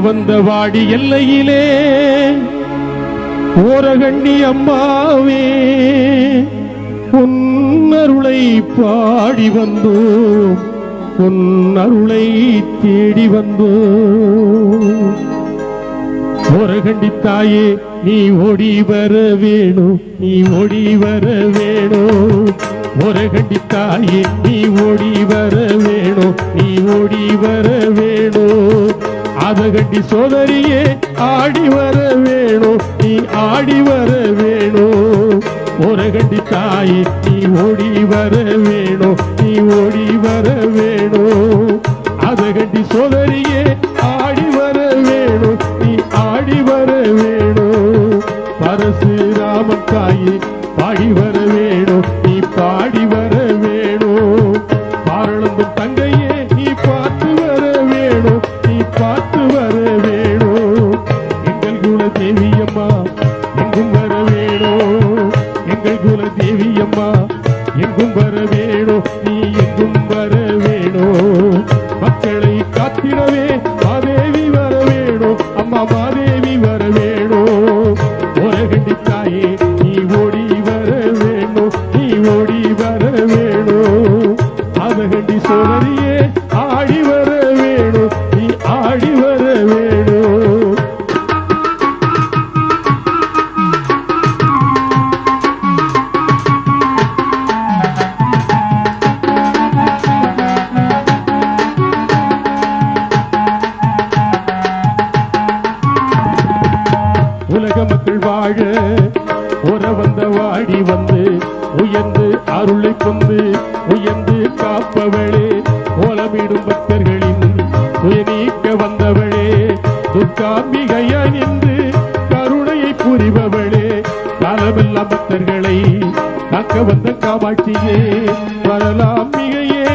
வந்த வாடி எல்லையிலே ஓரகண்ணி அம்மாவே உன்னருளை பாடி வந்தோம், உன்னருளை தேடி வந்தோம். ஓரகண்டி தாயே நீ ஓடி வர வேணும், நீ ஓடி வர வேணும். ஓரகண்டி தாயே நீ ஓடி வர வேணும், நீ ஓடி வர வேணும். அதகண்டி சோதரியே ஆடி வர வேணும், நீ ஆடி வர வேணும். ஓரகண்டி தாயே நீ ஓடி வர வேணும், நீ ஓடி வர வேணும். அதகண்டி சோதரியே ஆடி வர வேணும், நீ ஆடி வர வேணும். பரசுராமன் தாயே பாடி வர வேணும், நீ பாடி வர வேணும். பாரளந்தும் தங்கையே நீ பார்த்து வர வேணும், நீ பார்த்து வர வேணும். எங்கள் குல தேவியம்மா எங்கும் வர வேணும், எங்கள் குல தேவியம்மா எங்கும் வர வேணும், நீ எங்கும் வர வேணும். மக்களை காத்திடவே மாதேவி வர வேணும், அம்மா மாதேவி வர வேணும். ஓரகண்டி தாயே நீ ஓடி வர வேணும், நீ ஓடி வர வேணும். அதகண்டி சோதரியே ஆடி வர வேணும், நீ ஆடி வர வேணும். உலக மக்கள் வாழ உற வந்த வாடி வந்து உயர்ந்து அருளை கொண்டு உயர்ந்து காப்பவளே, ஓலமிடும் பக்தர்களின் உயநீக்க வந்தவளே, துர்காம்பிகையா நின்று கருணையை புரிபவளே, காலமெல்லாம் பக்தர்களை காக்க வந்த காமாட்சியே, வரலாம்பிகையே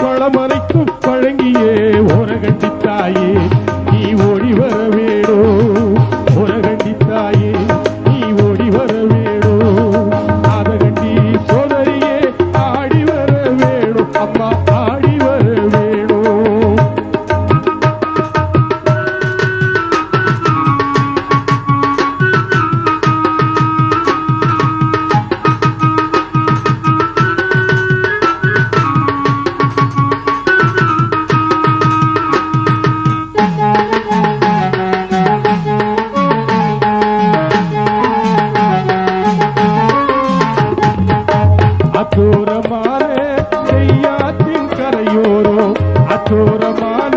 குளமனைக்கும் வழங்கியே. ஓரகண்டி தாயே நீ ஓடி வர வேணும், ஓரகண்டி தாயே நீ ஓடி வர வேணும். அதகண்டி சோதரியே ஆடி வர வேணும், அம்மா ஆடி வர வேணும். அச்சோரமான செய்யாற்றின் கரையோரோ, அச்சோரமான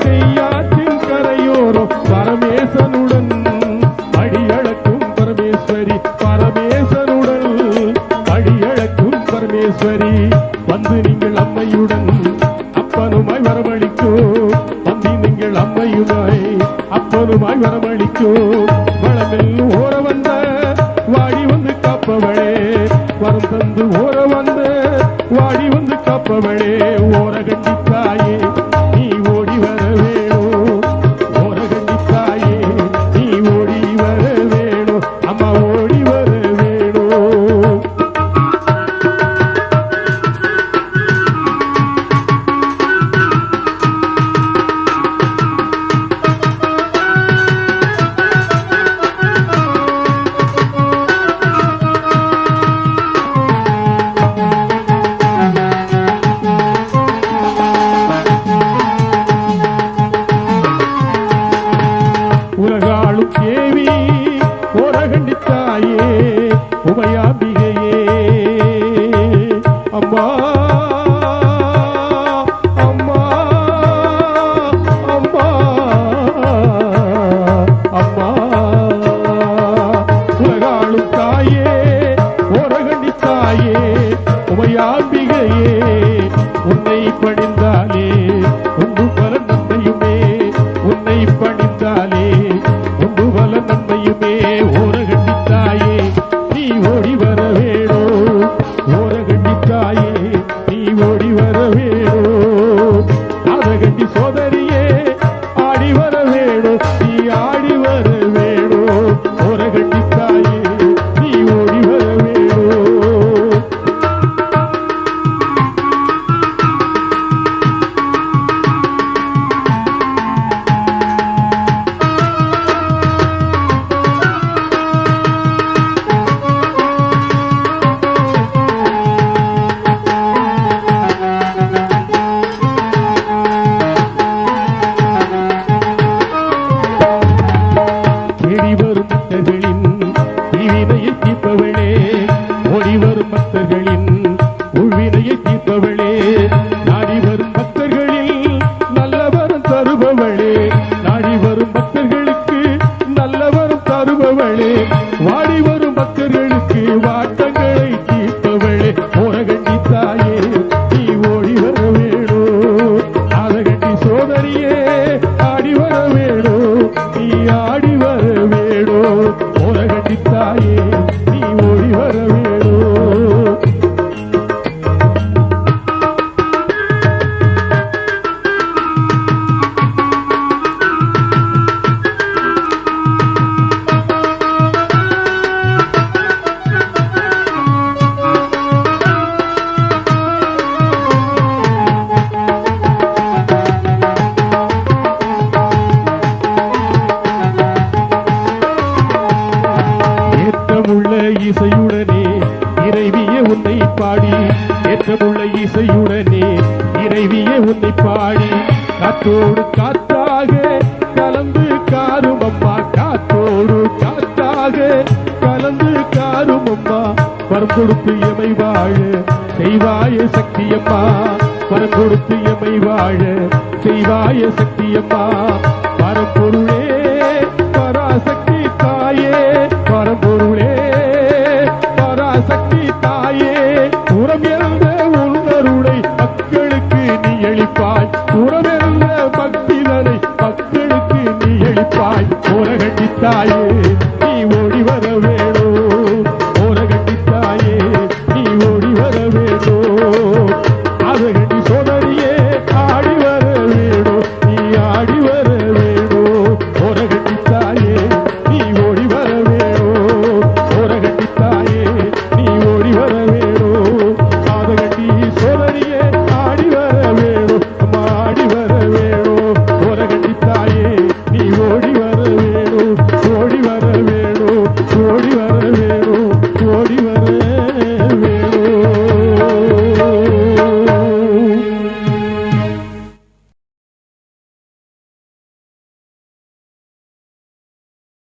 செய்யாற்றின் கரையோரோ, பரமேசனுடன் அடியளக்கும் பரமேஸ்வரி, பரமேசனுடன் அடியளக்கும் பரமேஸ்வரி. வந்து நீங்கள் அம்மையுடன் அப்பனுமாய் வரவழிக்கோ, வந்து நீங்கள் அம்மையுமாய் அப்பனுமாய் வரவழிக்கோ. வளமில் ஓர வந்த வாடி வந்து காப்பவளே, வரம் தந்து ஓர வந்த வாடி வந்து காப்பவளே. ஓரகண்டி தாயே நீ ஓடி வர வேணும், ஓரகண்டி தாயே நீ ஓடி வர வேணும், அம்மா ஓடி வர வேணும். தருபவளே, நாடி வரும் பக்தர்களுக்கு நல்லவரும் தருபவளே, வாடி வரும் பக்தர்களுக்கு வாட்டங்களை தீர்ப்பவளே, ஓரகண்டி தாயே நீ ஓடி வர வேணும், ஆரகண்டி சோதரியே ஆடி வர வேணும், நீ ஆடி வர வேணும், ஓரகண்டி தாயே நீ ஓடி வர வேணும். ஏற்றமுள்ள இசையுடனே இறைவிய உன்னை பாடி, ஏற்றமுள்ள இசையுடனே இறைவிய உன்னை பாடி, காத்தோடு காத்தாக கலந்து காரும் அம்மா, காத்தோடு காத்தாக கலந்து காரும் அம்மா, வரம் கொடுத்து எமை வாழ செய்வாய சக்தியம்மா, வரம் கொடுத்து எமை வாழ செய்வாய சக்தியம்மா, பரம்பொருளே பராசக்தி தாயே, பரம்பொருளே பராசக்தி தாயே, உறவிருந்த உன்னருளை மக்களுக்கு நீ எளிப்பாய், உறவிருந்த பக்திதனை மக்களுக்கு நீ எளிப்பாய், ஓரகண்டி தாயே